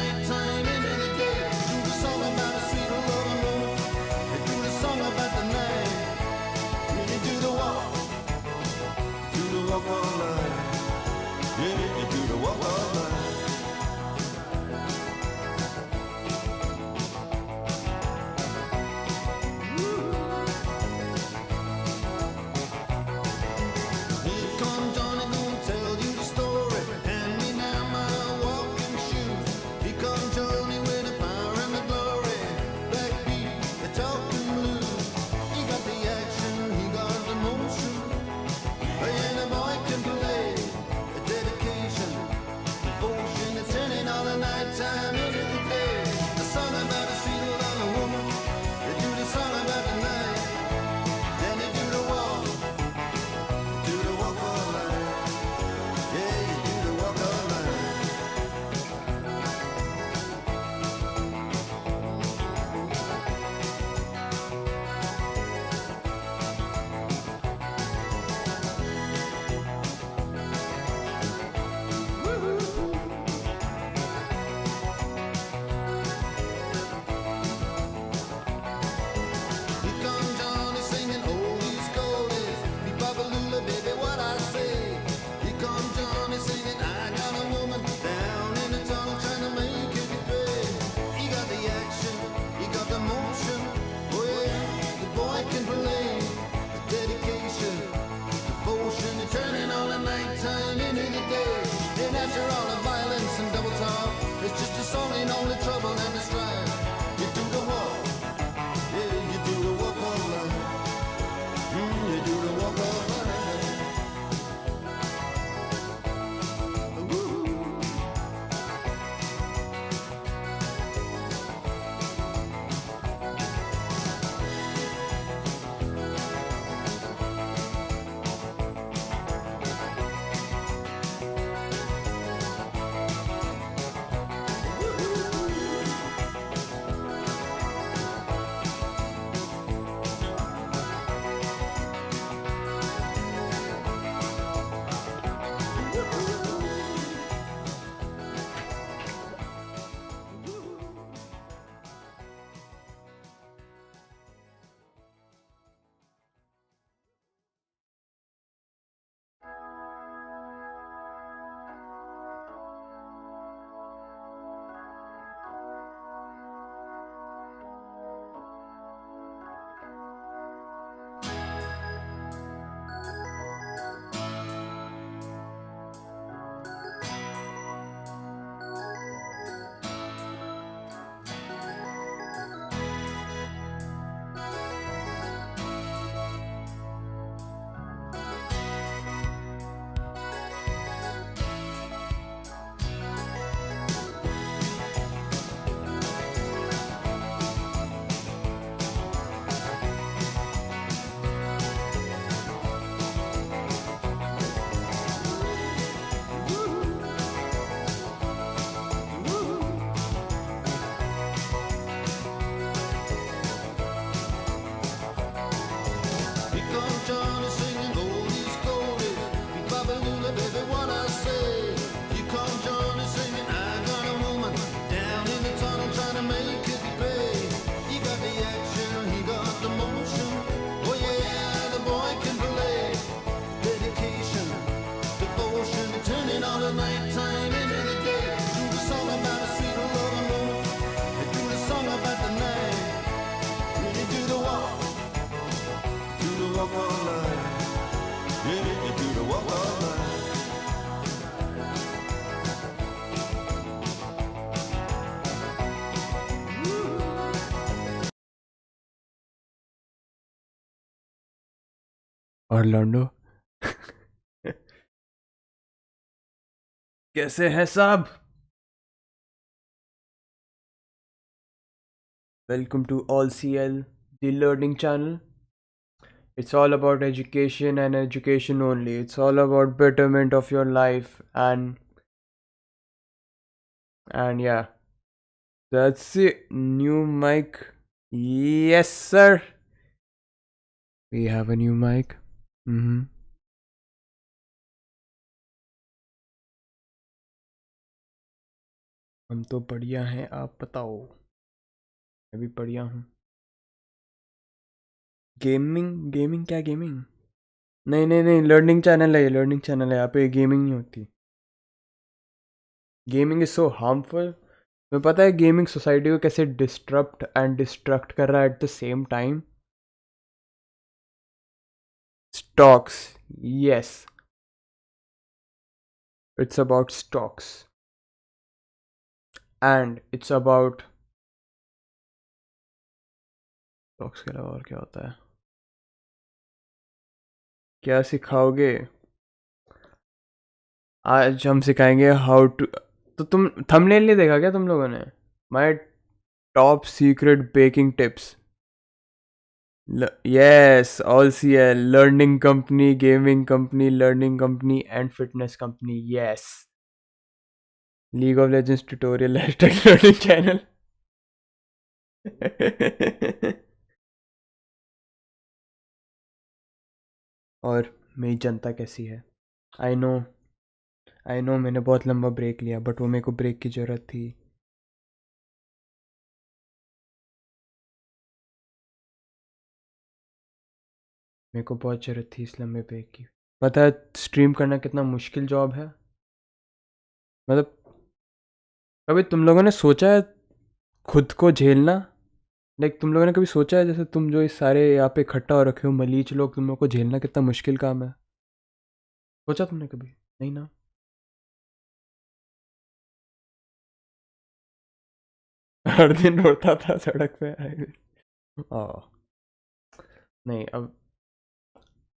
night time into the day. Do the song about a sweet loving woman. They do the song about the night. When you do the walk all night. Yeah, you do the walk all night. Here comes Johnny gonna tell you the story. Hand me now my walking shoes. Here comes Johnny with the power and the glory. Backbeat, the talking blues. He got the action, he got the motion. And the boy can play a dedication, devotion. It's turning all the night time into the day. The song about a sweet little woman. They do the song about the night. Then they do the walk all night. Yeah, you do the walk all night. Here comes Johnny singing oldies goldies. Be Babalula, baby, what I say. Here comes Johnny singing, I got a woman down in the tunnel trying to make it pay. He got the action, he got the motion. Oh yeah, the boy can play the dedication, devotion. They're turning all the night time into the day. And after all the violence and double talk, it's just a song in all the trouble and the strife. You do the walk. Yeah, you do the walk all night. You do the walk all night. Woo. Here comes Johnny singing oldies goldies. Be Babalula, baby, what I say. Here comes Johnny singing, I got a woman down in the tunnel trying to make it pay. He got the action, he got the motion. Oh yeah, the boy can play dedication, devotion, turning all the night time into the day. Do the song about a sweet loving woman. They do the song about the night. When you do the walk all night. Yeah, you do the walk all night. Orlando कैसे हैं साहब? Welcome to All CL, the learning channel. It's all about education and education only. It's all about betterment of your life and yeah. That's it. New mic. Yes, sir. We have a new mic. हम तो बढ़िया हैं, आप बताओ। मैं भी बढ़िया हूँ। गेमिंग गेमिंग क्या गेमिंग? नहीं नहीं नहीं, लर्निंग चैनल है ये, लर्निंग चैनल है, यहाँ पे गेमिंग नहीं होती। Gaming is so harmful. तुम्हें पता है गेमिंग सोसाइटी को कैसे डिस्टरप्ट एंड डिस्ट्रक्ट कर रहा है at the same time? Stocks, yes, it's about stocks and it's about stocks के अलावा और क्या होता है? क्या सिखाओगे? आज हम सिखाएंगे हाउ टू। तो तुम थंबनेल नहीं देखा क्या तुम लोगों ने? My top secret baking tips. Yes, all CL, learning company, gaming company, learning company, and fitness company. Yes. League of Legends tutorial hashtag learning channel. और मेरी जनता कैसी है? आई नो मैंने बहुत लंबा ब्रेक लिया, बट वो मेरे को ब्रेक की ज़रूरत थी। मेरे को बहुत ज़रूरत थी इस लंबे ब्रेक की। पता है स्ट्रीम करना कितना मुश्किल जॉब है? मतलब कभी तुम लोगों ने सोचा है खुद को झेलना? लाइक तुम लोगों ने कभी सोचा है जैसे तुम जो इस सारे यहाँ पे इकट्ठा हो रखे हो मलीच लोग, तुम लोग को झेलना कितना मुश्किल काम है? सोचा तुमने कभी? नहीं ना। हर दिन रोता था सड़क पे आए। आ, नहीं,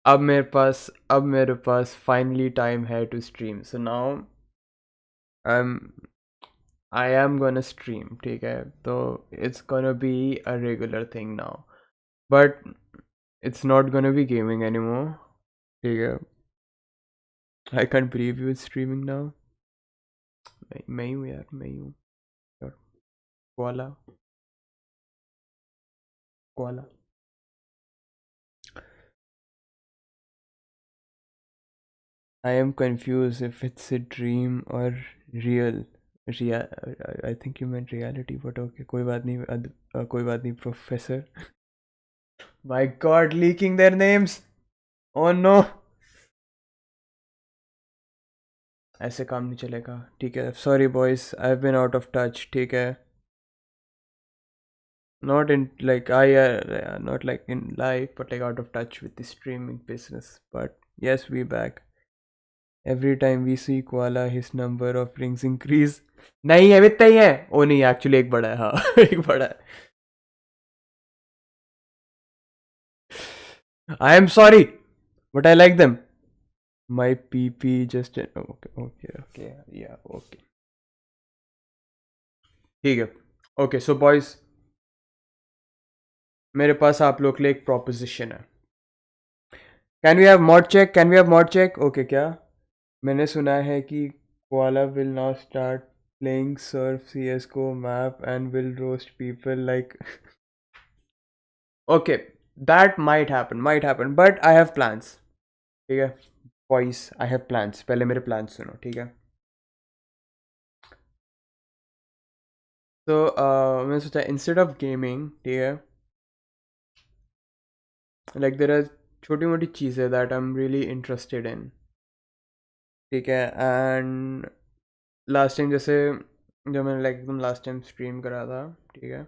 अब मेरे पास फाइनली टाइम है to stream, so now I am I am gonna stream, ठीक है? तो it's gonna be a regular thing now, but it's not gonna be gaming anymore, ठीक है? I can't believe you streaming now. मैं ही हूँ यार, मैं ही हूँ। Koala, koala. I am confused if it's a dream or real. Real, I think you meant reality, but okay, कोई बात नहीं, कोई बात नहीं, professor. My God, leaking their names. Oh no. ऐसे काम नहीं चलेगा, ठीक है? Sorry boys, I've been out of touch, ठीक है? Not in like not like in life, but like out of touch with the streaming business. But yes, we back. Every time we see koala, his number of rings increase. नहीं है, इतना ही है। ओ नहीं, actually एक बड़ा है, हाँ। एक बड़ा है। I am sorry, but I like them. My PP just okay, yeah, okay, ठीक है। Okay, so boys, मेरे पास आप लोग के लिए एक proposition है। Can we have mod check? Can we have mod check? Okay, क्या? मैंने सुना है कि Koala will now start playing Surf CS:GO map and will roast people like. Okay, that might happen, but I have plans. ठीक है? Boys, I have plans. पहले मेरे plans सुनो, ठीक है? तो मैंने सोचा इंस्टेड ऑफ गेमिंग, ठीक है, लाइक देर आर छोटी मोटी चीज़ें that I am really interested in, ठीक है? एंड लास्ट टाइम जैसे जब मैंने लाइक एकदम लास्ट टाइम स्ट्रीम करा था, ठीक है,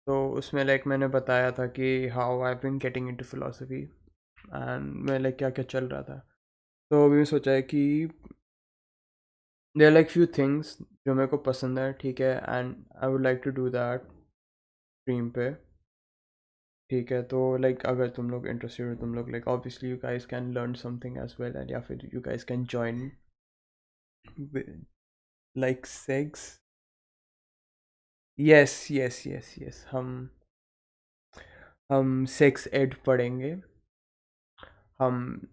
तो उसमें लाइक मैंने बताया था कि how I been getting into philosophy and मैं लाइक क्या क्या चल रहा था। तो अभी मैं सोचा है कि there are like few things जो मेरे को पसंद है, ठीक है, and I would like to do that stream पे, ठीक है? तो लाइक अगर तुम लोग इंटरेस्टेड हो, तुम लोग like obviously you guys can learn something as well, and या फिर you guys can join like sex. Yes yes yes yes, हम सेक्स एड पढ़ेंगे, हम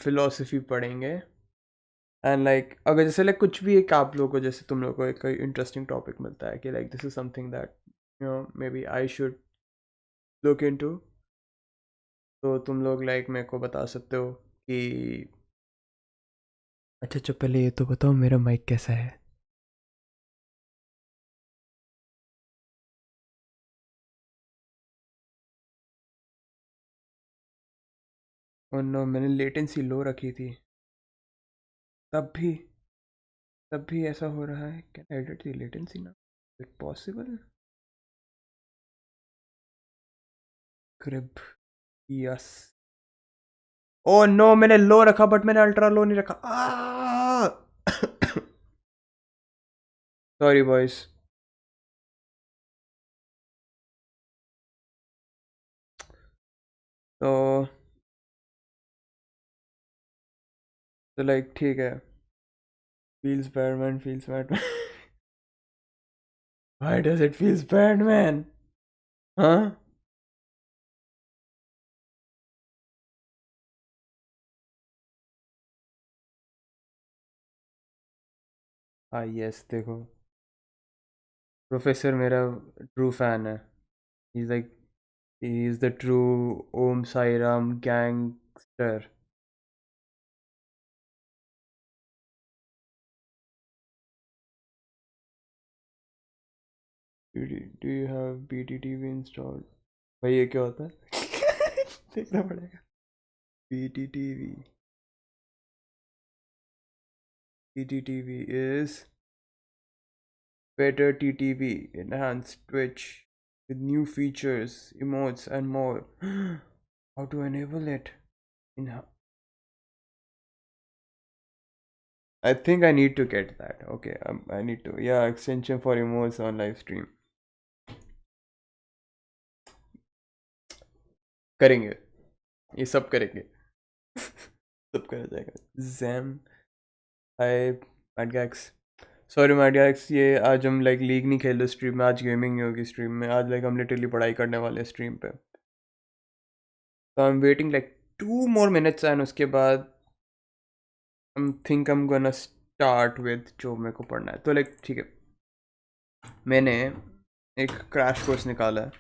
फिलोसफी पढ़ेंगे, एंड लाइक अगर जैसे लाइक कुछ भी एक आप लोगों को, जैसे तुम लोगों को एक कोई इंटरेस्टिंग टॉपिक मिलता है कि like this is something that maybe I should look into, तो तुम लोग लाइक मेरे को बता सकते हो कि अच्छा अच्छा, पहले ये तो बताओ मेरा माइक कैसा है? और नो मैंने लेटेंसी लो रखी थी तब भी ऐसा हो रहा है. कैन एडिट द लेटेंसी ना? It possible? Crib. Yes. Oh no मैंने लो रखा बट मैंने अल्ट्रा लो नहीं रखा. Sorry boys. तो लाइक ठीक है. feels bad man, feels bad man. Why does it feels bad man? Huh? हाँ यस देखो. प्रोफेसर मेरा ट्रू फैन है. He's like he is the true Om Sai Ram gangster. Do you have BTTV installed? भाई ये क्या होता है? देखना पड़ेगा. BTTV. BTTV is better TTV, enhanced Twitch with new features, emotes, and more. How to enable it? In I think I need to get that. Okay, I need to. Yeah, extension for emotes on live stream. करेंगे. ये सब करेंगे. सब करा जाएगा. Zam. Hi, Madgax. Sorry मैडियाक्स. ये आज हम लाइक लीग नहीं खेल रहे स्ट्रीम में. आज गेमिंग नहीं होगी स्ट्रीम में. आज लाइक हम लिटरली पढ़ाई करने वाले हैं स्ट्रीम पे. तो I am waiting like 2 more minutes and उसके बाद I think I am gonna start with जो मेरे को पढ़ना है. तो लाइक ठीक है. मैंने एक क्रैश कोर्स निकाला है.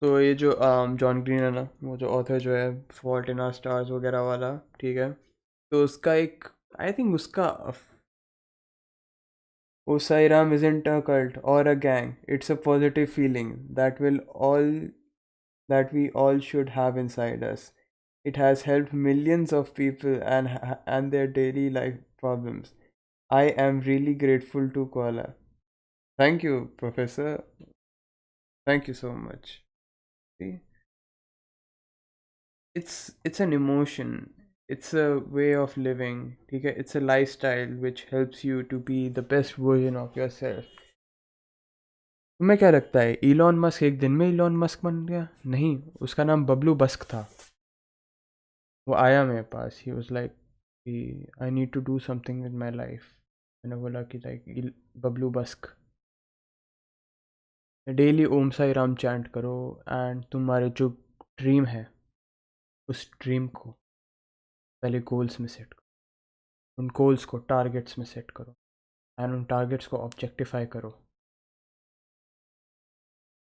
तो ये जो जॉन ग्रीन है ना, वो जो ऑथर जो है फॉल्ट इन आवर स्टार्स वगैरह वाला, ठीक है. तो उसका एक आई थिंक उसका Osairam isn't a cult or a gang. It's a positive feeling that we all should have inside us. It has helped millions of people and their daily life problems. I am really grateful to Koala. Thank you, Professor. Thank you so much. See, it's an emotion. It's a way of living. Okay? It's a lifestyle which helps you to be the best version of yourself. तुम्हें क्या लगता है Elon Musk एक दिन में Elon Musk बन गया? नहीं, उसका नाम बबलू बस्क था. वो आया मेरे पास. He was like I need to do something with my life. मैंने बोला कि लाइक बबलू बस्क डेली ओम साई राम चैंट करो एंड तुम्हारे जो ड्रीम है उस ड्रीम को पहले गोल्स में सेट करो. उन गोल्स को टारगेट्स में सेट करो एंड उन टारगेट्स को ऑब्जेक्टिफाई करो.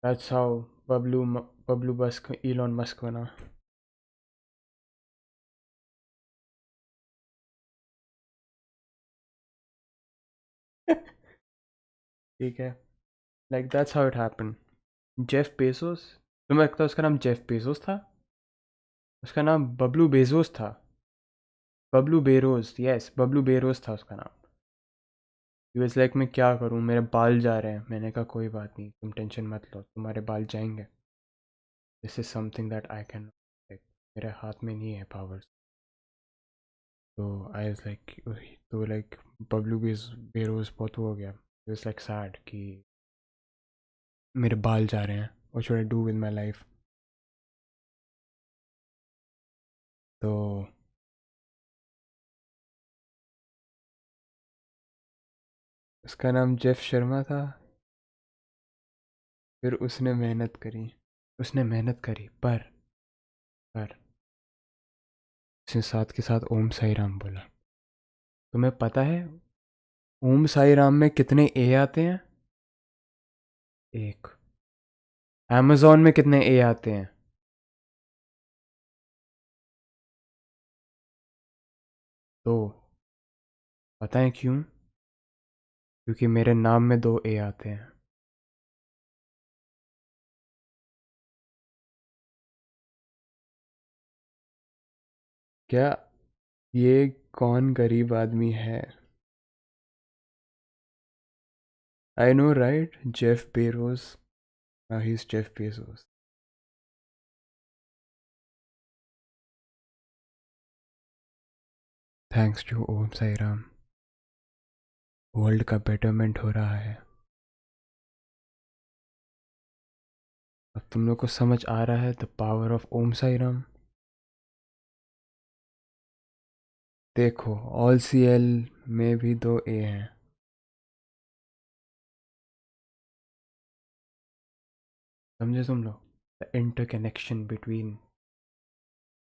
दैट्स हाउ बबलू बस्क इलॉन मस्क बना. ठीक है. Like that's how it happen. Jeff Bezos. तुम्हें लगता है उसका नाम जेफ बेजोस था? उसका नाम बबलू बेजोस था. Bablu bureaus. Yes, Bablu bureaus था उसका नाम. ही वाज लाइक मैं क्या करूं, मेरे बाल जा रहे हैं. मैंने कहा कोई बात नहीं, तुम टेंशन मत लो, तुम्हारे बाल जाएंगे. This is something that I can like. मेरे हाथ में नहीं है पावर्स. तो आई वाज लाइक तो लाइक बबलू बेरोज बहुत वो हो गया. ही वाज लाइक सैड कि मेरे बाल जा रहे हैं. What should I do with my life? तो उसका नाम जेफ शर्मा था. फिर उसने मेहनत करी. पर उसने साथ के साथ ओम साई राम बोला. तुम्हें पता है ओम साई राम में कितने ए आते हैं? एक. अमेज़न में कितने ए आते हैं? दो. पता है क्यों? क्योंकि मेरे नाम में 2 ए आते हैं. क्या ये कौन गरीब आदमी है? I know right, Jeff Bezos. He is Jeff Bezos. Thanks to Om Sai Ram, world का बेटरमेंट हो रहा है. अब तुम लोग को समझ आ रहा है द पावर ऑफ ओम साई राम. देखो, ऑल सी एल में भी 2 A हैं. समझे तुम लोग? The interconnection between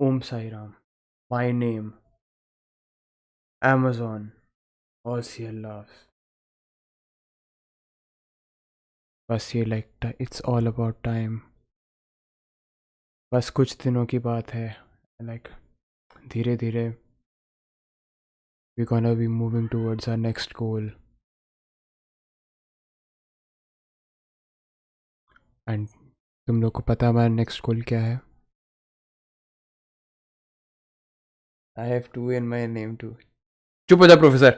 Om Sai Ram, my name, Amazon, all CL loves. बस ये like it's all about time. बस कुछ दिनों की बात है. लाइक धीरे धीरे we gonna be moving towards our next goal. And तुम लोग को पता है हमारा नेक्स्ट गोल क्या है? I have 2 in my name too. चुप हो जा प्रोफेसर.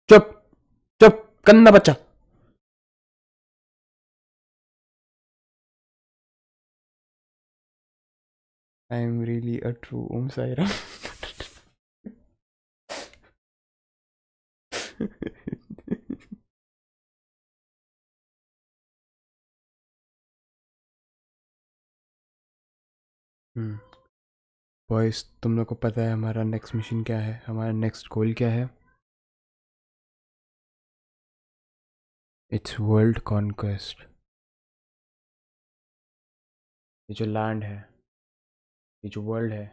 चुप. चुप गंदा बच्चा. I am really a true Om Sairam. Boys, तुम लोग को पता है हमारा नेक्स्ट मिशन क्या है, हमारा नेक्स्ट गोल क्या है? It's world conquest. ये जो लैंड है, ये जो वर्ल्ड है,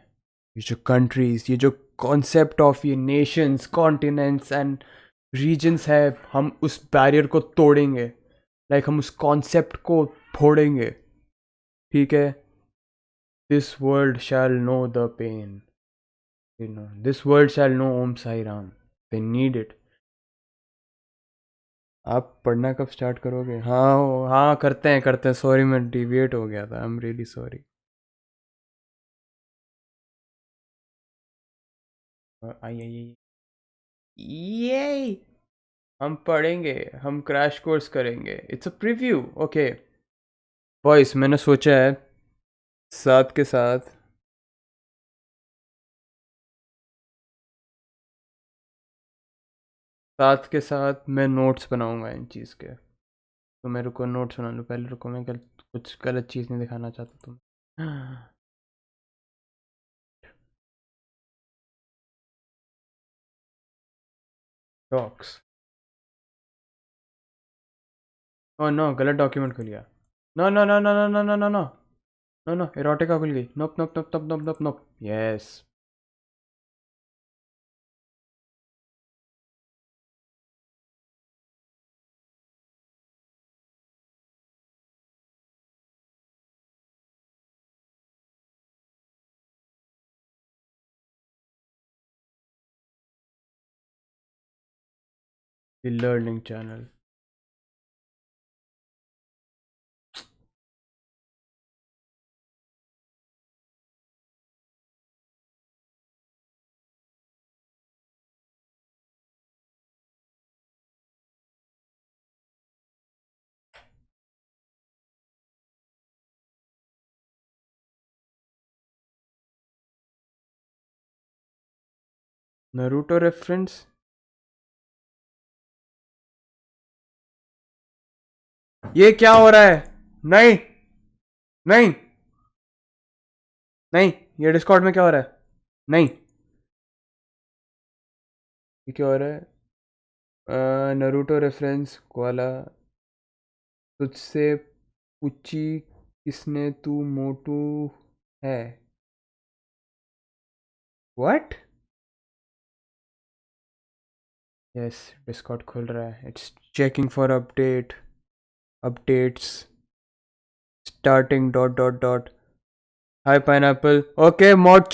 ये जो कंट्रीज, ये जो कॉन्सेप्ट ऑफ ये नेशंस, कॉन्टिनेंट्स एंड रीजन्स है, हम उस बैरियर को तोड़ेंगे. लाइक हम उस कॉन्सेप्ट को फोड़ेंगे. ठीक है? This world shall know the pain. You know, this world shall know Om Sai Ram. They need it. आप पढ़ना कब स्टार्ट करोगे? हाँ हाँ, करते हैं करते हैं. सॉरी, मैं डिविएट हो गया था. I am really sorry. I I I. ये हम पढ़ेंगे, हम क्रैश कोर्स करेंगे. It's a preview. Okay boys, मैंने सोचा है साथ के साथ मैं नोट्स बनाऊंगा इन चीज़ के. तो मेरे को नोट्स बना लो पहले. रुको, मैं कुछ गलत चीज़ नहीं दिखाना चाहता तुम्हें. डॉक्स. ओह नो, गलत डॉक्यूमेंट खुल गया. No no no no no no no no no no no, erotica खुल गई. Nope nope nope nope nope nope nope. Yes. The learning channel. Naruto reference. ये क्या हो रहा है? नहीं नहीं नहीं, ये डिस्कॉर्ड में क्या हो रहा है? नहीं, ये क्या हो रहा है? Naruto reference koala. तुझसे पूछी किसने, तू मोटू है? व्हाट? यस, डिस्कॉर्ड खुल रहा है. It's checking for updates starting dot dot dot. Hi pineapple. Okay, mod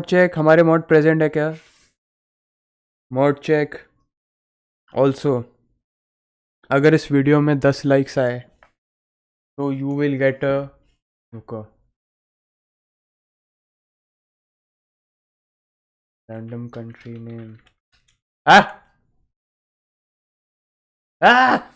check. हमारे मॉड प्रेजेंट है क्या? Mod check. ऑल्सो, अगर इस वीडियो में 10 लाइक्स आए तो यू विल गेट अ, रुको, Random country name. Ah! Ah!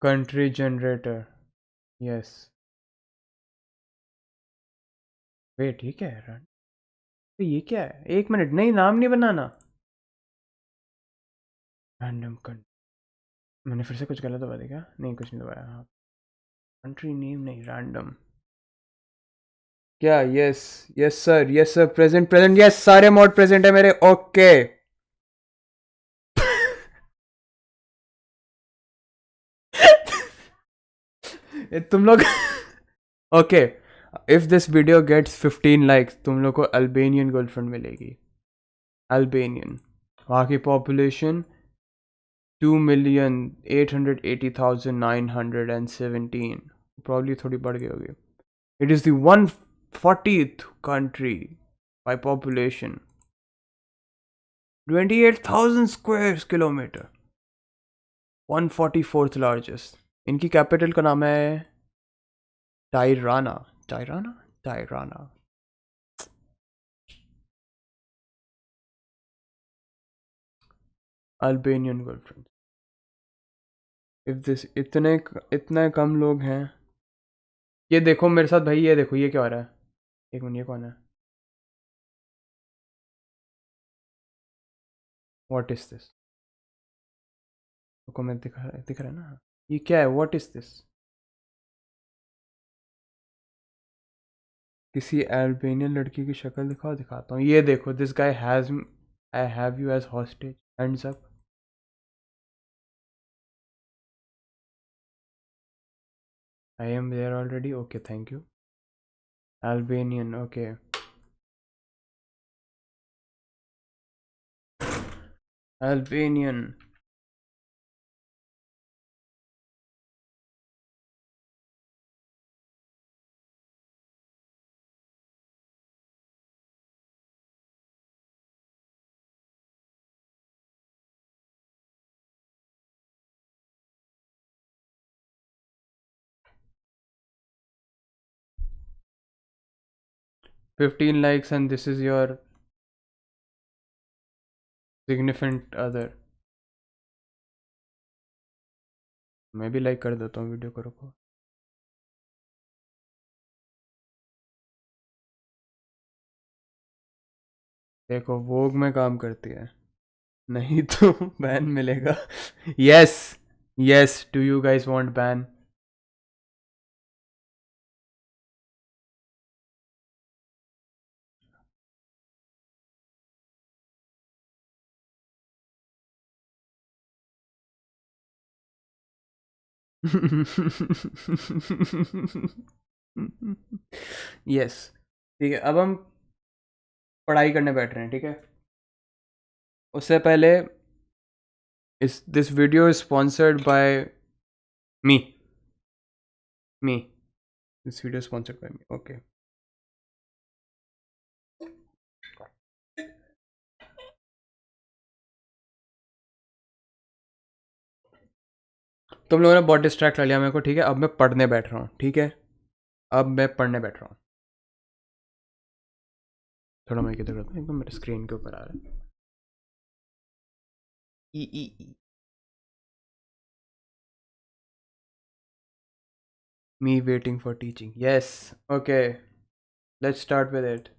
Country generator. Yes. Wait, ये क्या है? ये क्या है? एक मिनट, नहीं नाम नहीं बनाना. Random country. मैंने फिर से कुछ गलत दबा दिया क्या? नहीं, कुछ नहीं दबाया. हाँ. Country name नहीं, random. क्या? Yes yes sir, yes sir, present present, yes सारे मॉड प्रेजेंट है मेरे. ओके. तुम लोग okay, if this video gets 15 likes तुम लोग को अल्बेनियन गर्लफ्रेंड मिलेगी. अल्बेनियन. वहाँ की पॉपुलेशन 2,880,917. प्रॉब्ली थोड़ी बढ़ गई होगी. It is the 140th country by population. 28,000 square kilometer. 144th largest. इनकी कैपिटल का नाम है Tirana. Tirana Tirana. Albanian girlfriend. If this इतने कम लोग हैं. ये देखो मेरे साथ भाई, ये देखो ये क्या हो रहा है. एक मिनट, ये कौन है? What is this? को मैं दिख रहा है ना. ये क्या है? What is this? किसी अल्बेनियन लड़की की शक्ल दिखाओ. दिखाता हूँ. ये देखो, this guy has I have you as hostage. Hands up. I am there already. Okay, thank you. Albanian. Okay. Albanian. $15 likes and this is your significant other. मैं भी लाइक कर देता हूँ वीडियो को. रुको. देखो वोग में काम करती है. नहीं तो बैन मिलेगा. Yes yes, do you guys want ban? Yes. ठीक है, अब हम पढ़ाई करने बैठ रहे हैं. ठीक है, उससे पहले इस this video is sponsored by me. This video sponsored by me. Okay. तुम लोगों ने बहुत डिस्ट्रैक्ट कर लिया मेरे को. ठीक है, अब मैं पढ़ने बैठ रहा हूँ. ठीक है, अब मैं पढ़ने बैठ रहा हूँ. थोड़ा मैं किधर करता हूँ, एकदम मेरे स्क्रीन के ऊपर आ रहा है. ई Me waiting for teaching. Yes. Okay. Let's start with it.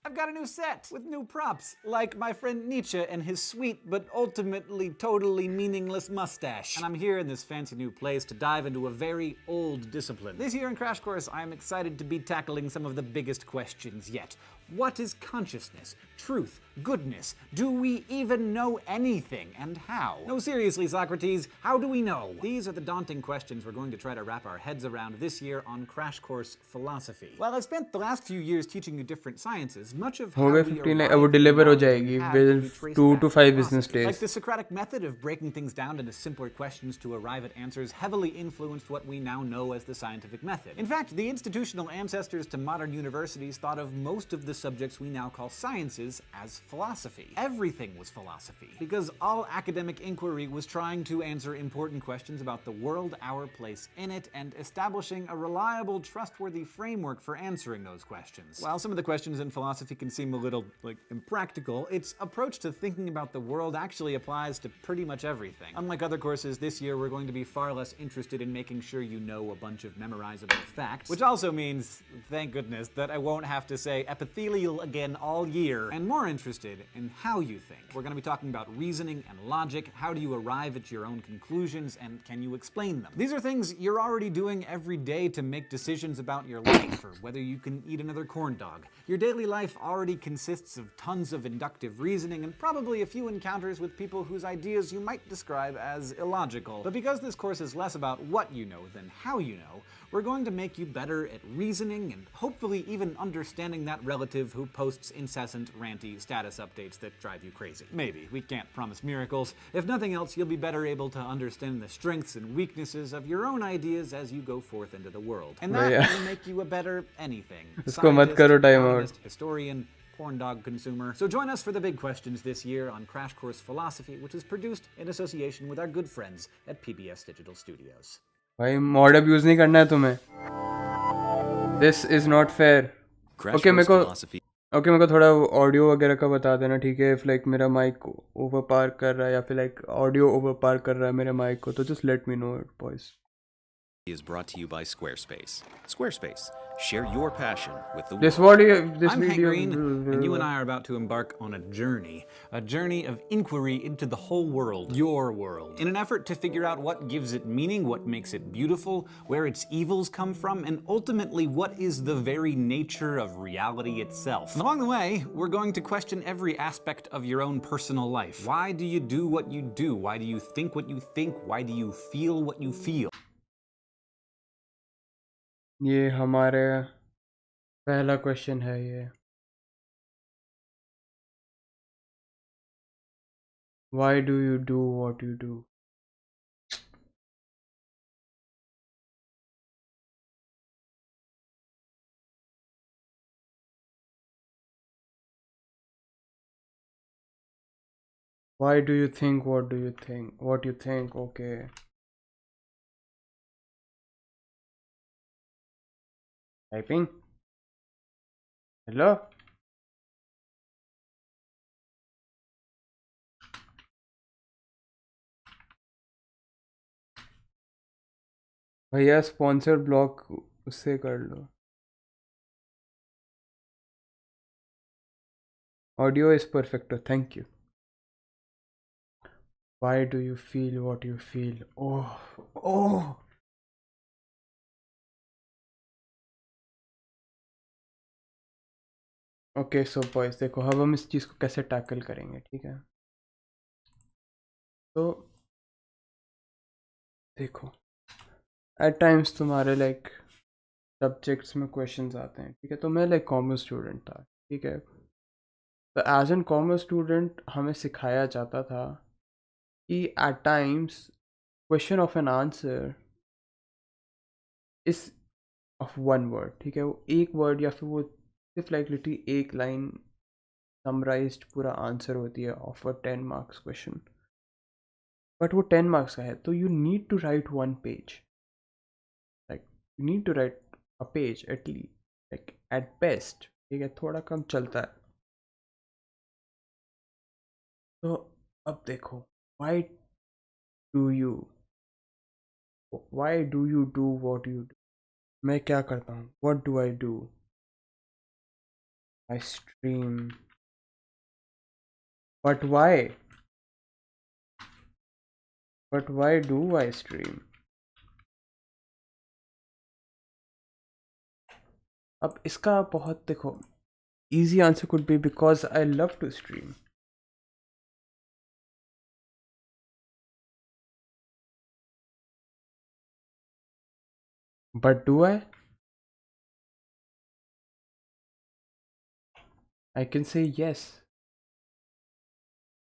I've got a new set with new props, like my friend Nietzsche and his sweet but ultimately totally meaningless mustache. And I'm here in this fancy new place to dive into a very old discipline. This year in Crash Course, I'm excited to be tackling some of the biggest questions yet. What is consciousness? Truth? Goodness? Do we even know anything? And how? No, seriously, Socrates, how do we know? These are the daunting questions we're going to try to wrap our heads around this year on Crash Course Philosophy. While I've spent the last few years teaching you different sciences, much of how हो गए we 15 arrive वो at deliver हो the knowledge जाएगी we have with can be traced 2 back to to 5 philosophy. business Like days. the Socratic method of breaking things down into simpler questions to arrive at answers heavily influenced what we now know as the scientific method. In fact, the institutional ancestors to modern universities thought of most of the subjects we now call sciences as philosophy. Everything was philosophy, because all academic inquiry was trying to answer important questions about the world, our place in it, and establishing a reliable, trustworthy framework for answering those questions. While some of the questions in philosophy can seem a little, impractical, its approach to thinking about the world actually applies to pretty much everything. Unlike other courses, this year we're going to be far less interested in making sure you know a bunch of memorizable facts, which also means, thank goodness, that I won't have to say epithelial again all year, and more interested in how you think. We're going to be talking about reasoning and logic, how do you arrive at your own conclusions, and can you explain them? These are things you're already doing every day to make decisions about your life, or whether you can eat another corn dog. Your daily life already consists of tons of inductive reasoning and probably a few encounters with people whose ideas you might describe as illogical. But because this course is less about what you know than how you know, we're going to make you better at reasoning and hopefully even understanding that relative who posts incessant, ranty status updates that drive you crazy. Maybe. We can't promise miracles. If nothing else, you'll be better able to understand the strengths and weaknesses of your own ideas as you go forth into the world. And that will make you a better anything. इसको मत करो time out. Scientist, historian, corn dog consumer. So join us for the big questions this year on Crash Course Philosophy, which is produced in association with our good friends at PBS Digital Studios. भाई mod abuse नहीं करना है तुम्हें. This is not fair. Okay, मेरे को थोड़ा audio वगैरह का बता देना, ठीक है? If मेरा माइक ओवर पार कर रहा है या फिर ऑडियो ओवर पार कर रहा है मेरे माइक को, तो just let me know it, boys. Is brought to you by Squarespace. Squarespace. Share your passion with the world. I'm Hank Green, and you and I are about to embark on a journey of inquiry into the whole world, your world, in an effort to figure out what gives it meaning, what makes it beautiful, where its evils come from, and ultimately what is the very nature of reality itself. And along the way, we're going to question every aspect of your own personal life. Why do you do what you do? Why do you think what you think? Why do you feel what you feel? ये हमारे पहला question है ये. Why do you do what you do? Why do you think what do you think? What you think? Okay. Typing. Hello. भैया sponsor block उससे कर लो. Audio is perfect. Thank you. Why do you feel what you feel? Oh. Okay so boys देखो, अब हम इस चीज़ को कैसे tackle करेंगे, ठीक है? तो देखो, एट टाइम्स तुम्हारे सब्जेक्ट्स में क्वेश्चंस आते हैं, ठीक है? तो मैं कॉमर्स स्टूडेंट था, ठीक है? तो एज एन कॉमर्स स्टूडेंट हमें सिखाया जाता था कि at times question of an answer is of one word, ठीक है? वो एक वर्ड या फिर वो सिर्फ लिटरली एक लाइन समराइज्ड पूरा आंसर होती है of a 10 marks question. But वो 10 मार्क्स का है, तो you need to write one page. You need to write a page at least, at best, ठीक है? थोड़ा कम चलता है. तो अब देखो, why do you do what you do? मैं क्या करता हूँ? What do I do? I stream. But why? But why do I stream? अब इसका बहुत देखो, easy answer could be because I love to stream. But do I? I can say yes.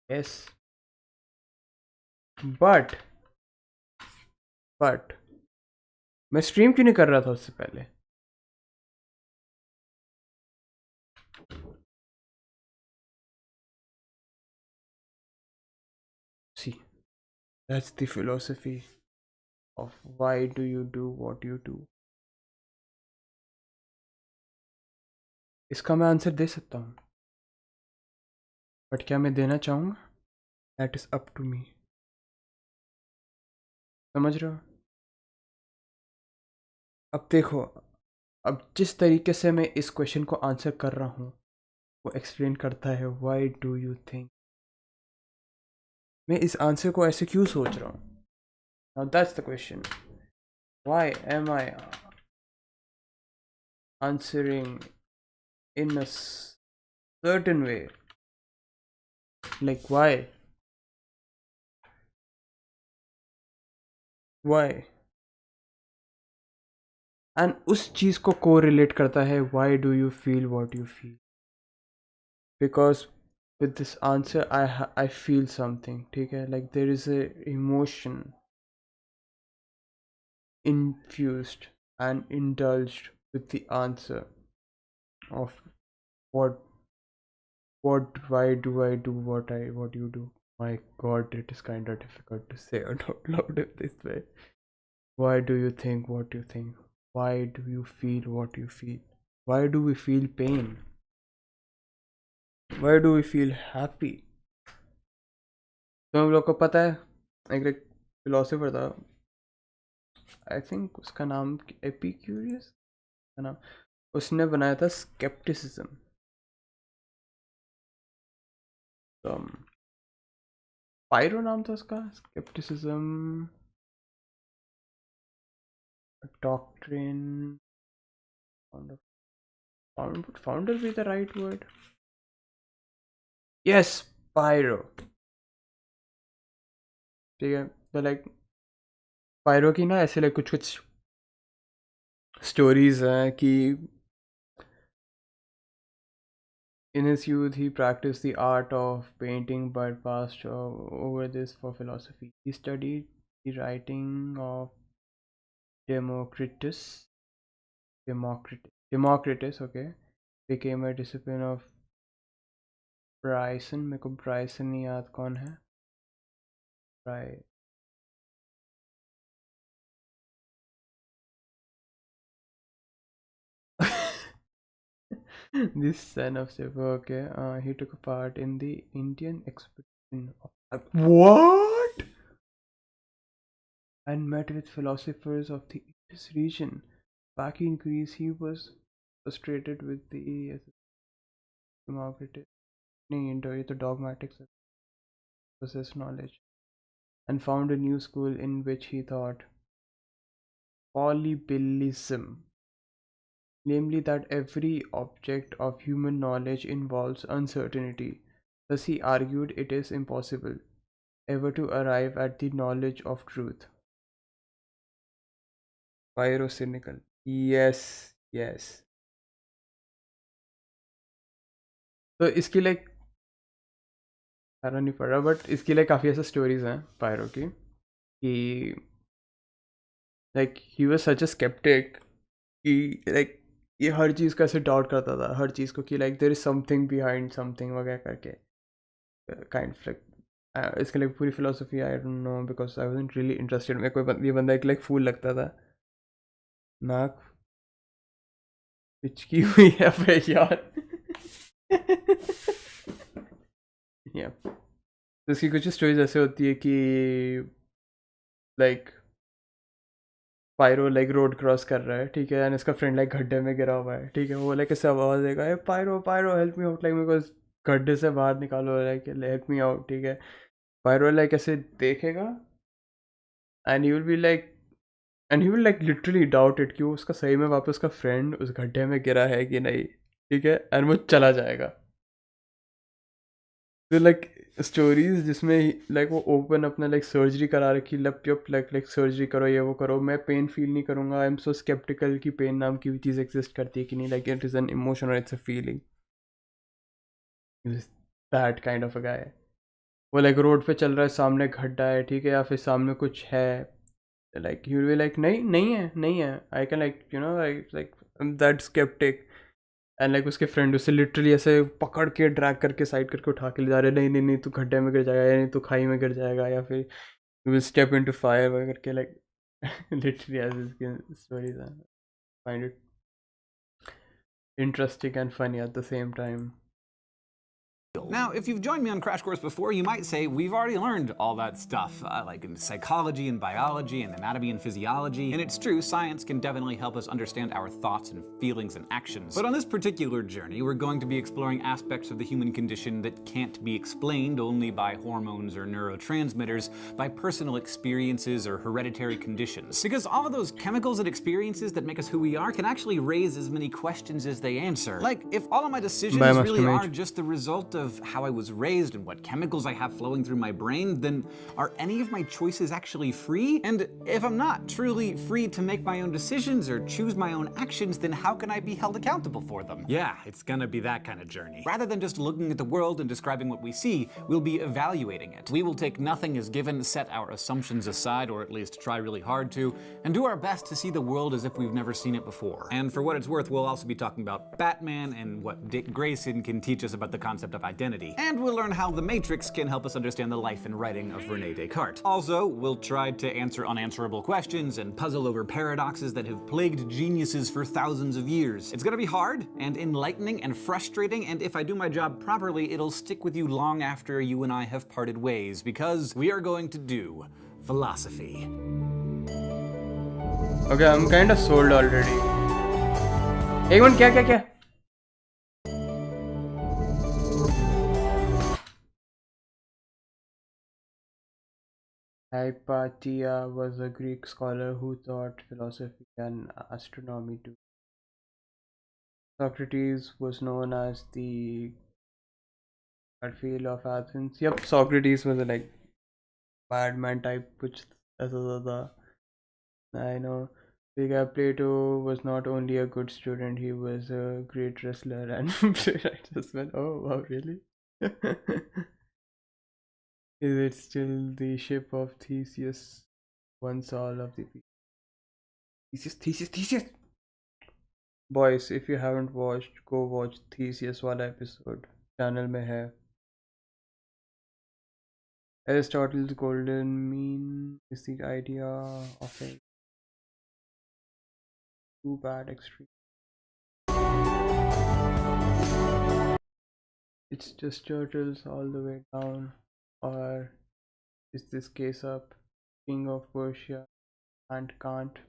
Yes. But मैं stream क्यों नहीं कर रहा था उससे पहले? That's the philosophy of why do you do what you do. इसका मैं आंसर दे सकता हूँ, बट क्या मैं देना चाहूँगा? That is up to me. समझ रहे हो? अब देखो, अब जिस तरीके से मैं इस क्वेश्चन को आंसर कर रहा हूँ वो एक्सप्लेन करता है व्हाई डू यू थिंक. मैं इस आंसर को ऐसे क्यों सोच रहा हूँ? Now that's the question. Why am I answering in a certain way? Like why? And उस चीज को correlate करता है why do you feel what you feel? Because with this answer I feel something, ठीक है? Like there is a emotion infused and indulged with the answer of what why do I do what you do. My god, it is kind of difficult to say out loud in this way. Why do you think what you think? Why do you feel what you feel? Why do we feel pain? Why do we feel happy? तो हम लोग को पता है, एक philosopher था, I think उसका नाम एपिक्यूरियस का नाम, उसने बनाया था स्केप्टिसिज्म. पायरो नाम था उसका. Scepticism doctrine, founder be the right word? Yes, Pyro. ठीक है. तो लाइक पायरो की ना ऐसे लाइक कुछ स्टोरीज हैं कि in his youth he practiced the art of painting but passed over this for philosophy. He studied the writing of Democritus, okay, became a disciple of Bryson. मेरे को Bryson नहीं याद कौन है. This son of Shiva, okay. He took part in the Indian expedition of what? And met with philosophers of the Indus region. Back in Greece, he was frustrated with the dogmatics of possessed knowledge, and found a new school in which he thought polybilism, namely that every object of human knowledge involves uncertainty. Thus he argued it is impossible ever to arrive at the knowledge of truth. Pyrocynical. Yes. तो इसके लिए नहीं पड़ रहा, but इसके लिए काफ़ी ऐसे स्टोरीज हैं पायरो की कि like he was such a sceptic कि लाइक ये हर चीज़ का ऐसे डाउट करता था, हर चीज़ को, कि like there is something behind something वगैरह करके काइंड ऑफ लाइक इसके लिए पूरी philosophy I don't know because I wasn't really interested. मेरे को ये बंदा एक लाइक फूल लगता था. नाक पिचकी हुई है पे यार. या तो इसकी कुछ स्टोरीज ऐसे होती है कि like Pyrrho like road cross कर रहा है, ठीक है, एंड इसका फ्रेंड लाइक गड्ढे में गिरा हुआ है, ठीक है. वो लाइक ऐसे आवाज़ देगा, ए Pyro help me out, like मेरे को गड्ढे से बाहर निकालो, लाइक हेल्प मी आउट, ठीक है. पायरो लाइक ऐसे देखेगा and he will be like and he will like literally doubt it कि वो उसका सही में वापस उसका फ्रेंड उस गड्ढे में गिरा है कि नहीं, ठीक है, एंड वो चला जाएगा. तो लाइक स्टोरीज जिसमें लाइक वो ओपन अपना लाइक सर्जरी करा रखी, लाइक सर्जरी करो, ये वो करो, मैं पेन फील नहीं करूँगा, आई एम सो स्केप्टिकल कि पेन नाम की चीज़ एग्जिस्ट करती है कि नहीं, like it is an emotion और it's a feeling. That kind of a guy. वो लाइक रोड पे चल रहा है, सामने गड्ढा है, ठीक है, या फिर सामने कुछ है, like you will be like नहीं है, I can like you know like that sceptic. And like उसके फ्रेंड उसे लिटरली ऐसे पकड़ के ड्रैग करके साइड करके उठा के ले जा रहे, नहीं तू गड्ढे में गिर जाएगा, या नहीं तू खाई में गिर जाएगा, या फिर he will step into fire वगैरह करके like literally as his stories are. Find it interesting and funny at the same time. Now, if you've joined me on Crash Course before, you might say we've already learned all that stuff, like in psychology and biology and anatomy and physiology. And it's true, science can definitely help us understand our thoughts and feelings and actions. But on this particular journey, we're going to be exploring aspects of the human condition that can't be explained only by hormones or neurotransmitters, by personal experiences or hereditary conditions. Because all of those chemicals and experiences that make us who we are can actually raise as many questions as they answer. Like, if all of my decisions really are just the result of how I was raised and what chemicals I have flowing through my brain, then are any of my choices actually free? And if I'm not truly free to make my own decisions or choose my own actions, then how can I be held accountable for them? Yeah, it's gonna be that kind of journey. Rather than just looking at the world and describing what we see, we'll be evaluating it. We will take nothing as given, set our assumptions aside, or at least try really hard to, and do our best to see the world as if we've never seen it before. And for what it's worth, we'll also be talking about Batman and what Dick Grayson can teach us about the concept of identity. And we'll learn how The Matrix can help us understand the life and writing of Rene Descartes. Also, we'll try to answer unanswerable questions and puzzle over paradoxes that have plagued geniuses for thousands of years. It's gonna be hard and enlightening and frustrating, and if I do my job properly, it'll stick with you long after you and I have parted ways, because we are going to do philosophy. Okay, I'm kind of sold already. एक minute, क्या? Hypatia was a Greek scholar who taught philosophy and astronomy too. Socrates was known as the Garfield of Athens. Yep, Socrates was a like madman type, which I know. The guy Plato was not only a good student, he was a great wrestler and playwright as well. Oh wow, really? Is it still the ship of Theseus? Once all of the people. Theseus! Boys, if you haven't watched, go watch Theseus wala episode. Channel mein hai. Aristotle's golden mean is the idea of a too bad extreme. It's just turtles all the way down, or is this case up? King of Persia and Kant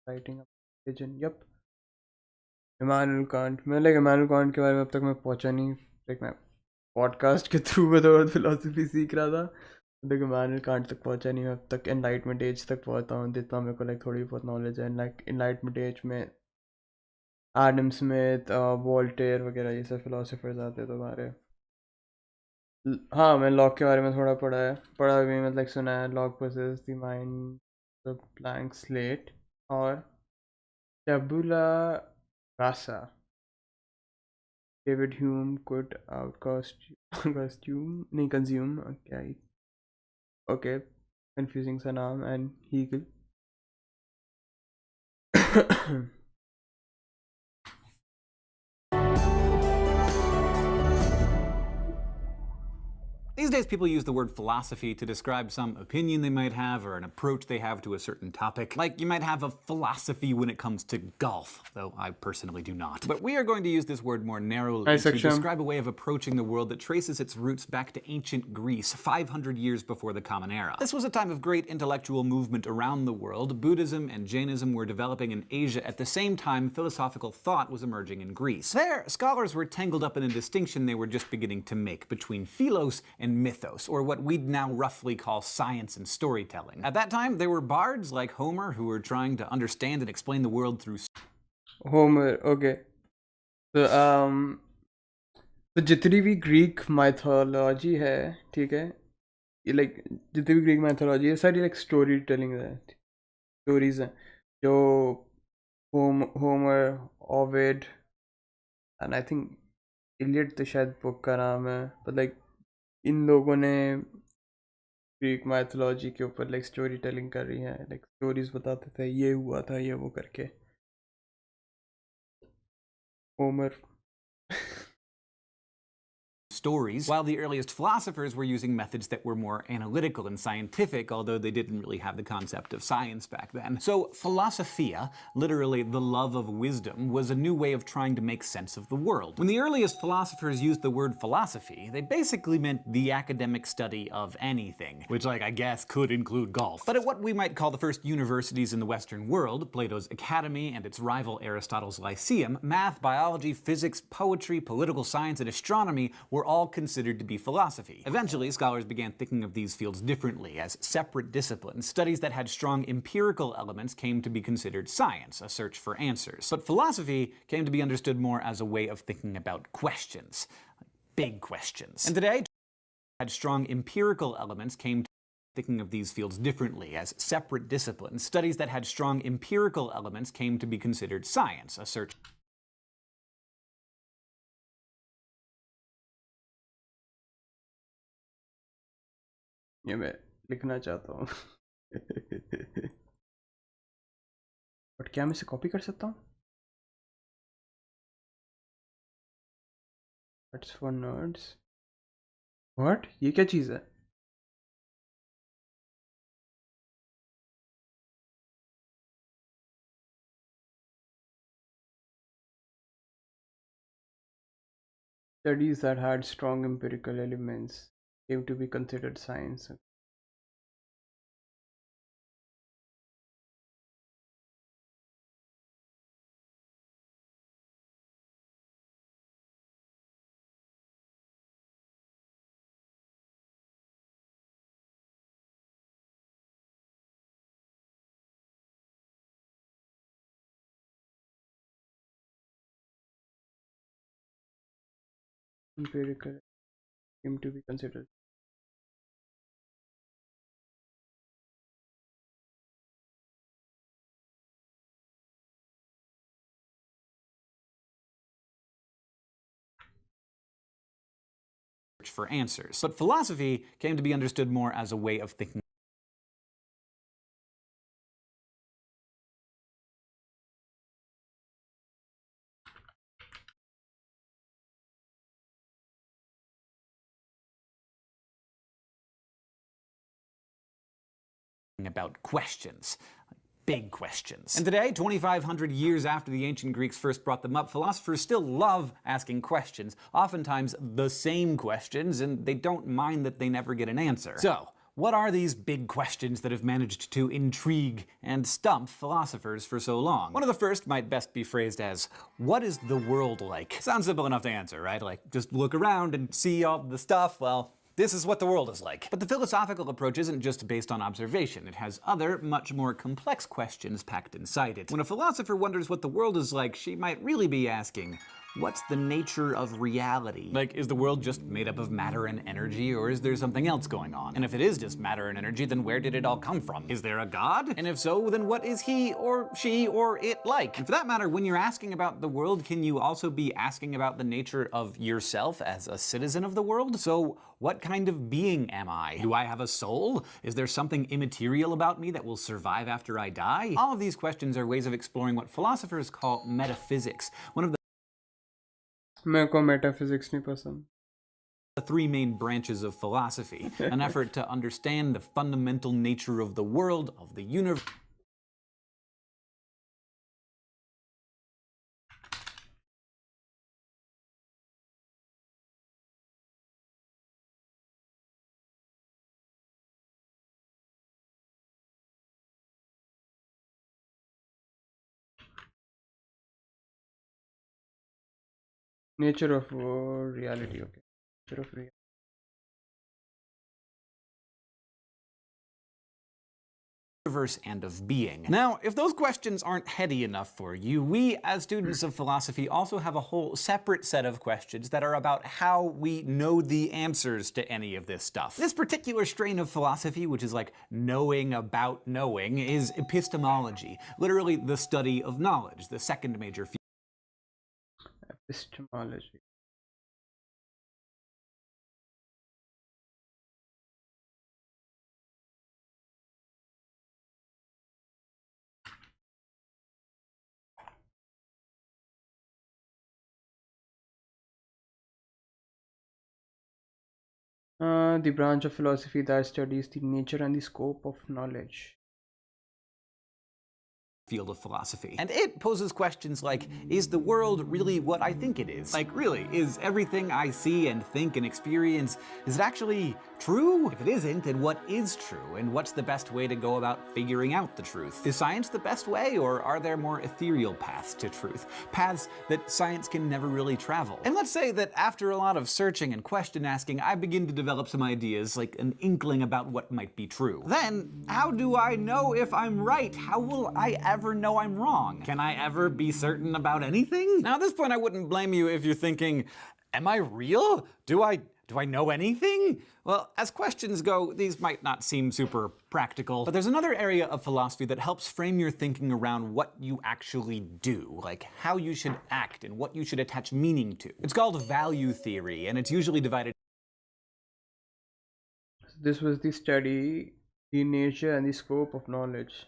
writing a religion. Yup. Immanuel Kant. मैं like Immanuel Kant के बारे में अब तक मैं पहुंचा नहीं. Like मैं पॉडकास्ट के थ्रू मैं थोड़ा फिलोसफी सीख रहा था. like Immanuel Kant तक पहुंचा नहीं. मैं अब तक Enlightenment Age तक पहुंचा हूँ. जितना मेरे को like थोड़ी बहुत नॉलेज है. like Enlightenment Age में एडम स्मिथ, वोल्टेयर वगैरह ये सब फिलोसफर्स आते तो हमारे. हाँ, मैं लॉक के बारे में थोड़ा पढ़ा भी, मतलब सुना है. Lock possesses the mind the blank slate और tabula rasa. David Hume could consume. Okay, confusing सा नाम. and Hegel. These days, people use the word philosophy to describe some opinion they might have or an approach they have to a certain topic. Like, you might have a philosophy when it comes to golf, though I personally do not. But we are going to use this word more narrowly to describe a way of approaching the world that traces its roots back to ancient Greece, 500 years before the Common Era. This was a time of great intellectual movement around the world. Buddhism and Jainism were developing in Asia at the same time philosophical thought was emerging in Greece. There, scholars were tangled up in a distinction they were just beginning to make between philos and mythos, or what we'd now roughly call science and storytelling. At that time, there were bards like Homer who were trying to understand and explain the world through Homer, okay. So, तो जितनी भी Greek mythology है, ठीक है, ये like जितनी भी Greek mythology है सारी लाइक स्टोरी टेलिंग है, स्टोरीज हैं जो Homer, Ovid and I think Iliad तो शायद बुक का नाम है, बट लाइक इन लोगों ने ग्रीक माइथोलॉजी के ऊपर लाइक स्टोरी टेलिंग कर रही हैं, लाइक स्टोरीज बताते थे ये हुआ था ये वो करके. Homer stories, while the earliest philosophers were using methods that were more analytical and scientific, although they didn't really have the concept of science back then. So philosophia, literally the love of wisdom, was a new way of trying to make sense of the world. When the earliest philosophers used the word philosophy, they basically meant the academic study of anything, which, like, I guess could include golf. But at what we might call the first universities in the Western world, Plato's Academy and its rival Aristotle's Lyceum, math, biology, physics, poetry, political science, and astronomy were all considered to be philosophy. Eventually, scholars began thinking of these fields differently, as separate disciplines. Studies that had strong empirical elements came to be considered science, a search for answers. But philosophy came to be understood more as a way of thinking about questions, like big questions. And today, had strong empirical elements came to thinking of these fields differently, as separate disciplines. Studies that had strong empirical elements came to be considered science, a search ये मैं लिखना चाहता हूँ but क्या मैं इसे copy कर सकता हूँ? That's for nerds. What? ये क्या चीज़ है? Studies that had strong empirical elements came to be considered science. Empirical came to be considered. for answers. But philosophy came to be understood more as a way of thinking about questions. Big questions. And today, 2,500 years after the ancient Greeks first brought them up, philosophers still love asking questions, oftentimes the same questions, and they don't mind that they never get an answer. So, what are these big questions that have managed to intrigue and stump philosophers for so long? One of the first might best be phrased as, what is the world like? Sounds simple enough to answer, right? Like, just look around and see all the stuff, well, this is what the world is like. But the philosophical approach isn't just based on observation. It has other, much more complex questions packed inside it. When a philosopher wonders what the world is like, she might really be asking, what's the nature of reality? Like, is the world just made up of matter and energy, or is there something else going on? And if it is just matter and energy, then where did it all come from? Is there a god? And if so, then what is he, or she, or it like? And for that matter, when you're asking about the world, can you also be asking about the nature of yourself as a citizen of the world? So, what kind of being am I? Do I have a soul? Is there something immaterial about me that will survive after I die? All of these questions are ways of exploring what philosophers call metaphysics, one of the मेरे को metaphysics नहीं पसंद. the three main branches of philosophy, an effort to understand the fundamental nature of the world, of the universe, Nature of reality. Okay. Nature of reality. and of being. Now, if those questions aren't heady enough for you, we, as students of philosophy, also have a whole separate set of questions that are about how we know the answers to any of this stuff. This particular strain of philosophy, which is like knowing about knowing, is epistemology, literally the study of knowledge, the second major field. Epistemology. The branch of philosophy that studies the nature and the scope of knowledge. Field of philosophy. And it poses questions like, is the world really what I think it is? Like, really, is everything I see and think and experience, is it actually true? If it isn't, then what is true? And what's the best way to go about figuring out the truth? Is science the best way, or are there more ethereal paths to truth? Paths that science can never really travel. And let's say that after a lot of searching and question asking, I begin to develop some ideas, like an inkling about what might be true. Then, how do I know if I'm right? How will I ever know I'm wrong? Can I ever be certain about anything? Now, at this point, I wouldn't blame you if you're thinking, am I real? Do I know anything? Well, as questions go, these might not seem super practical, but there's another area of philosophy that helps frame your thinking around what you actually do, like how you should act and what you should attach meaning to. It's called value theory, and it's usually divided. This was the study, the nature and the scope of knowledge.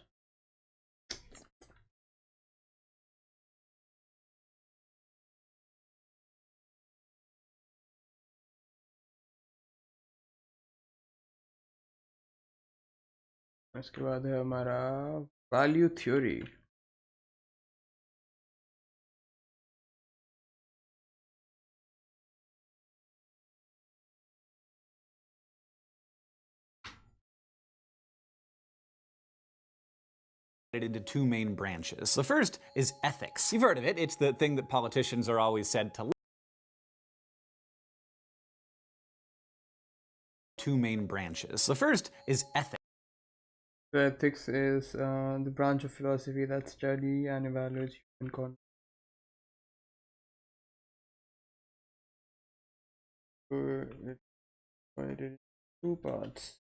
इसके बाद है हमारा value theory. Into two main branches. The first is ethics. You've heard of it. It's the thing that politicians are always said to. Two main branches. The first is ethics. So ethics is the branch of philosophy that study and evaluates human conduct. It's divided into two parts.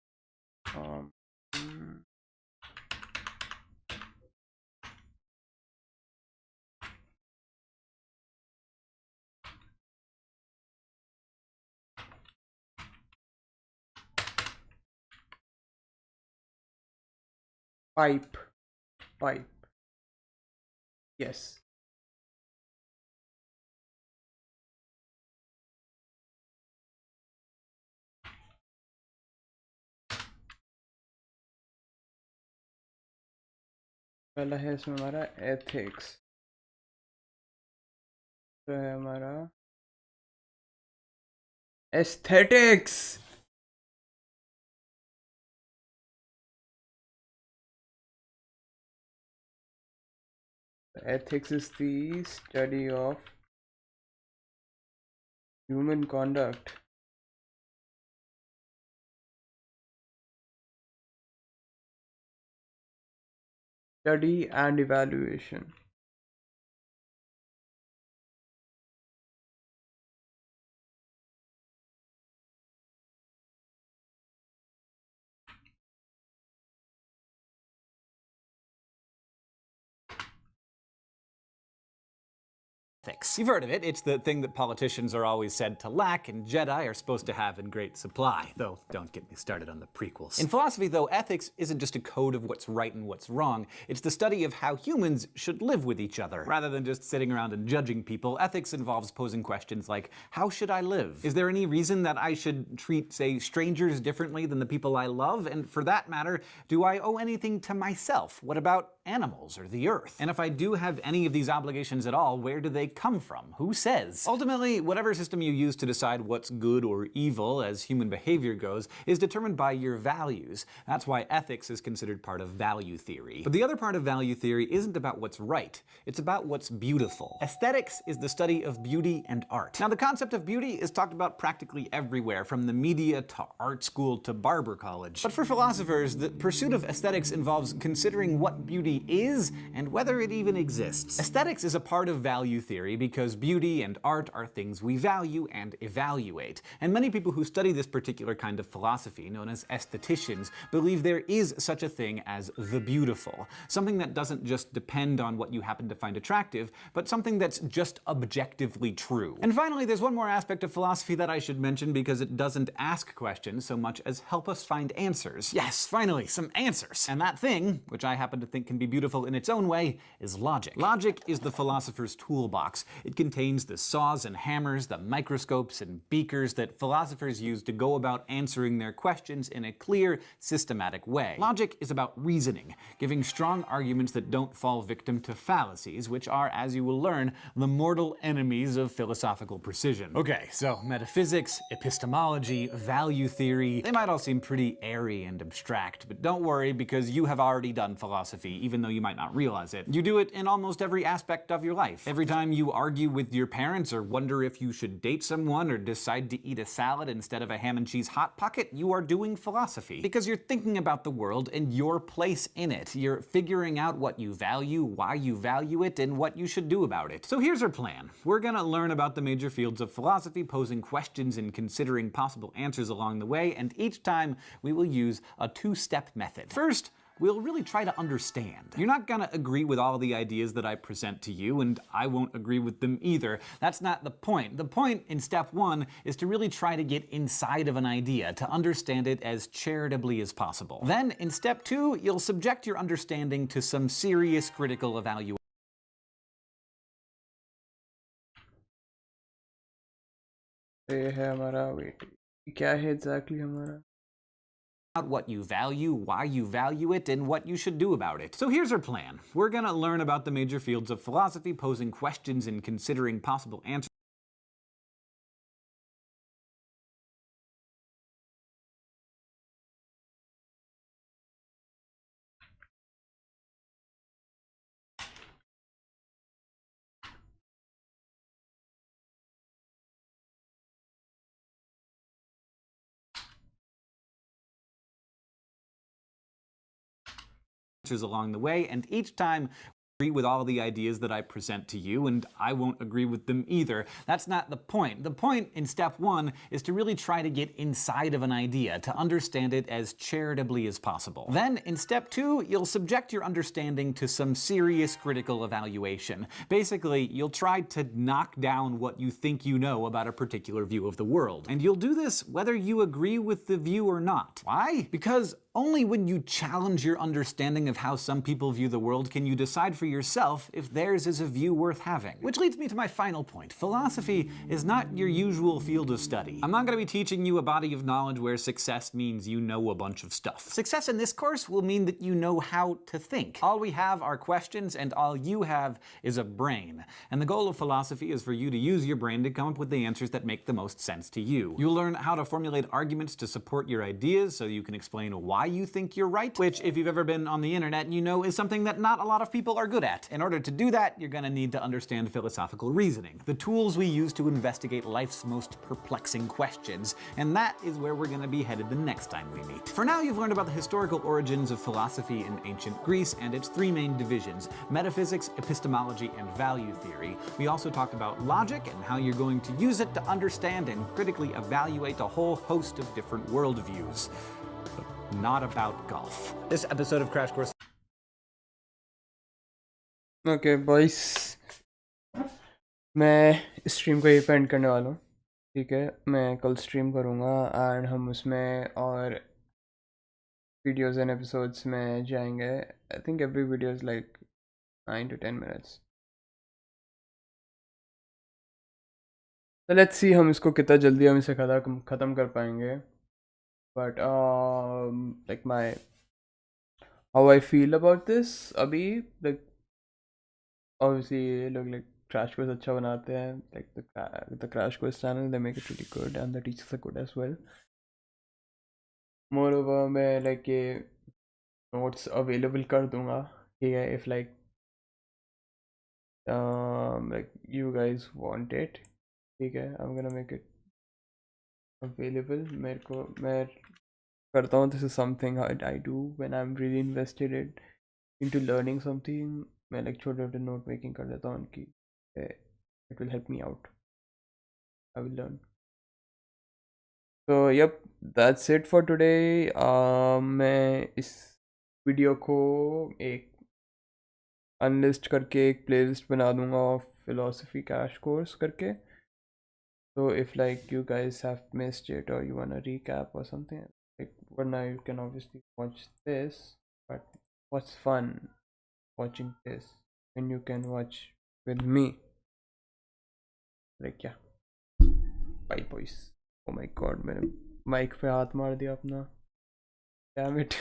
Pipe. Yes. पहला है इसमें हमारा ethics. तो है हमारा aesthetics. Ethics is the study of human conduct. Study and evaluation. Ethics. You've heard of it. It's the thing that politicians are always said to lack and Jedi are supposed to have in great supply. Though, don't get me started on the prequels. In philosophy, though, ethics isn't just a code of what's right and what's wrong. It's the study of how humans should live with each other. Rather than just sitting around and judging people, ethics involves posing questions like, how should I live? Is there any reason that I should treat, say, strangers differently than the people I love? And for that matter, do I owe anything to myself? What about animals or the earth? And if I do have any of these obligations at all, where do they come from? Who says? Ultimately, whatever system you use to decide what's good or evil as human behavior goes is determined by your values. That's why ethics is considered part of value theory. But the other part of value theory isn't about what's right, it's about what's beautiful. Aesthetics is the study of beauty and art. Now, the concept of beauty is talked about practically everywhere, from the media to art school to barber college. But for philosophers, the pursuit of aesthetics involves considering what beauty is and whether it even exists. Aesthetics is a part of value theory because beauty and art are things we value and evaluate. And many people who study this particular kind of philosophy, known as aestheticians, believe there is such a thing as the beautiful. Something that doesn't just depend on what you happen to find attractive, but something that's just objectively true. And finally, there's one more aspect of philosophy that I should mention because it doesn't ask questions so much as help us find answers. Yes, finally, some answers. And that thing, which I happen to think can be beautiful in its own way, is logic. Logic is the philosopher's toolbox. box. It contains the saws and hammers, the microscopes and beakers that philosophers use to go about answering their questions in a clear, systematic way. Logic is about reasoning, giving strong arguments that don't fall victim to fallacies, which are, as you will learn, the mortal enemies of philosophical precision. Okay, so metaphysics, epistemology, value theory, they might all seem pretty airy and abstract, but don't worry because you have already done philosophy, even though you might not realize it. You do it in almost every aspect of your life. Every time you argue with your parents or wonder if you should date someone or decide to eat a salad instead of a ham and cheese hot pocket, you are doing philosophy. Because you're thinking about the world and your place in it. You're figuring out what you value, why you value it, and what you should do about it. So here's our plan. We're gonna learn about the major fields of philosophy, posing questions and considering possible answers along the way, and each time we will use a two-step method. First, we'll really try to understand. You're not gonna agree with all the ideas that I present to you, and I won't agree with them either. That's not the point. The point in step one is to really try to get inside of an idea, to understand it as charitably as possible. Then, in step two, you'll subject your understanding to some serious critical evaluation. ये है हमारा wait क्या है exactly हमारा Out what you value, why you value it, and what you should do about it. So here's our plan. We're gonna learn about the major fields of philosophy, posing questions and considering possible answers. Along the way, and each time agree with all the ideas that I present to you, and I won't agree with them either. That's not the point. The point in step one is to really try to get inside of an idea, to understand it as charitably as possible. Then, in step two, you'll subject your understanding to some serious critical evaluation. Basically, you'll try to knock down what you think you know about a particular view of the world. And you'll do this whether you agree with the view or not. Why? Because only when you challenge your understanding of how some people view the world can you decide for yourself if theirs is a view worth having. Which leads me to my final point. Philosophy is not your usual field of study. I'm not going to be teaching you a body of knowledge where success means you know a bunch of stuff. Success in this course will mean that you know how to think. All we have are questions, and all you have is a brain. And the goal of philosophy is for you to use your brain to come up with the answers that make the most sense to you. You'll learn how to formulate arguments to support your ideas so you can explain why you think you're right, which, if you've ever been on the internet, you know is something that not a lot of people are good at. In order to do that, you're gonna need to understand philosophical reasoning, the tools we use to investigate life's most perplexing questions, and that is where we're gonna be headed the next time we meet. For now, you've learned about the historical origins of philosophy in ancient Greece and its three main divisions: metaphysics, epistemology, and value theory. We also talked about logic and how you're going to use it to understand and critically evaluate a whole host of different worldviews. Not about golf. This episode of Crash Course. Okay boys मैं stream को यहीं पे and करने वाला हूँ ठीक है मैं कल स्ट्रीम करूँगा एंड हम उसमें और वीडियोस एंड एपिसोड्स में जाएंगे I think every video is like 9 to 10 minutes तो लेट्स सी हम इसको कितना जल्दी हम इसे ख़त्म कर पाएंगे but like my how I feel about this अभी लाइक obviously ये लोग like crash course अच्छा बनाते हैं like the crash course channel they make it really good and the teachers are good as well moreover मैं like ये notes available कर दूँगा ठीक है if like you guys want it ठीक है I'm gonna make it available मैं करता हूँ this is something I do when I'm really invested into learning something मैं like छोटे छोटे नोट मेकिंग कर देता हूँ उनकी it will help me out I will learn so yep that's it for today मैं इस वीडियो को एक अनलिस्ट करके एक प्लेलिस्ट बना दूँगा philosophy crash course करके so if like you guys have missed it or you wanna recap or something like well now you can obviously watch this but what's fun watching this and you can watch with me अरे क्या भाई voice, oh my God, मैंने mic पे हाथ मार दिया अपना, damn it.